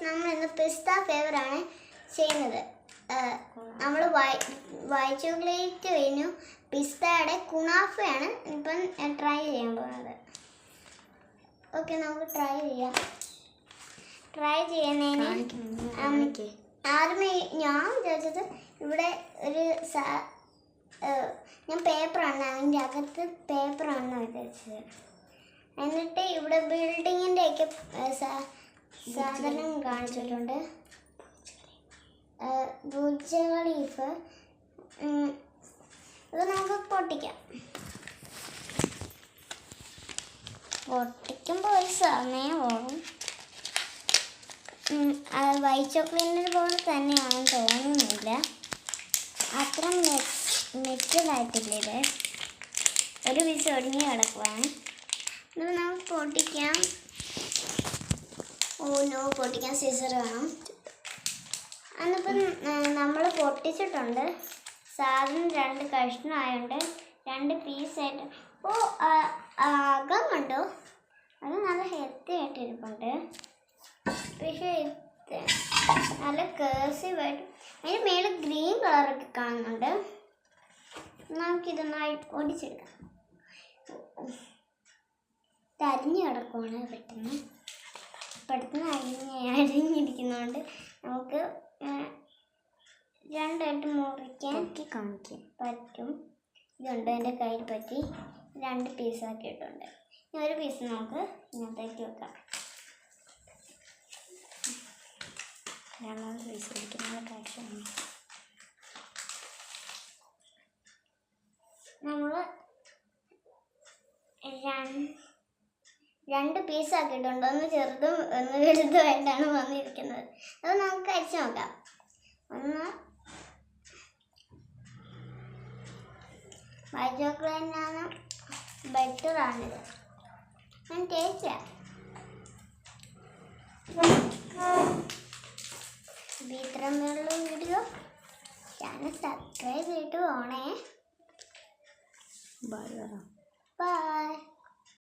നമ്മൾ ഇന്ന് പിസ്ത ഫ്ലേവറാണ് ചെയ്യുന്നത്. നമ്മൾ വൈറ്റ് ചോക്ലേറ്റ് കഴിഞ്ഞു, പിസ്തയുടെ കുണാഫയാണ് ഇപ്പം ട്രൈ ചെയ്യാൻ പോകുന്നത്. ഓക്കെ, നമുക്ക് ട്രൈ ചെയ്യാം. ട്രൈ ചെയ്യുന്നതിന് ആദ്യമേ ഞാൻ വിചാരിച്ചത് ഇവിടെ ഒരു ഞാൻ പേപ്പറാണ്, അതിൻ്റെ അകത്ത് പേപ്പറാണെന്ന് വിചാരിച്ചത്. എന്നിട്ട് ഇവിടെ ബിൽഡിങ്ങിൻ്റെ ഒക്കെ സാധനം കാണിച്ചിട്ടുണ്ട്. Burj Khalifa. ഇത് നമുക്ക് പൊട്ടിക്കാം. പൊട്ടിക്കുമ്പോൾ ഒരു സമയമാകും. വൈറ്റ് ചോക്ലേറ്റിൻ്റെ പോലെ തന്നെയാണെന്ന് തോന്നുന്നില്ല. അത്ര മെറ്റലായിട്ടില്ല. ഇത് ഒരു പീസ് ഒടിഞ്ഞ് കിടക്കുവാണ്. ഇത് നമുക്ക് പൊട്ടിക്കാം. പൊട്ടിക്കാൻ സീസർ വേണം. അന്നിപ്പം നമ്മൾ പൊട്ടിച്ചിട്ടുണ്ട്. സാധനം 2 കഷ്ണമായുണ്ട്, 2 പീസായിട്ട്. അകം കണ്ടോ, അത് നല്ല ഹെൽത്തി ആയിട്ടിരിപ്പുണ്ട്. പക്ഷേ നല്ല കേഴ്സീവായിട്ട് അതിന് മേളിൽ ഗ്രീൻ കളറൊക്കെ കാണുന്നുണ്ട്. നമുക്കിതൊന്നായി ഒടിച്ചെടുക്കാം. അരിഞ്ഞ് കിടക്കുവാണ്. പെട്ടെന്ന് അരിഞ്ഞിരിക്കുന്നതുകൊണ്ട് നമുക്ക് 2 ആയിട്ട് മുറിക്കാൻ കാണിക്കാൻ പറ്റും. ഇതുണ്ട് എൻ്റെ കയ്യിൽ പറ്റി 2 പീസാക്കിയിട്ടുണ്ട്. ഇനി ഒരു പീസ് നമുക്ക് ഇങ്ങനത്തേക്ക് വെക്കാം. 2 പീസ് വയ്ക്കുന്ന കാഴ്ചയാണ്. നമ്മൾ 2 പീസാക്കിയിട്ടുണ്ട്. ഒന്ന് ചെറുതും ഒന്ന് വലുതുമായിട്ടാണ് വന്നിരിക്കുന്നത്. അത് നമുക്ക് അരിച്ചു നോക്കാം. ഒന്ന് വൈറ്റ് ചോക്ലേറ്റിനാണ് ബെറ്ററാണിത്. ഞാൻ ടേസ്റ്റ് ചെയ്യാം. ഇത്രയുള്ള വീഡിയോ ചാനൽ സബ്സ്ക്രൈബ് ചെയ്തിട്ട് പോണേ. ബൈ.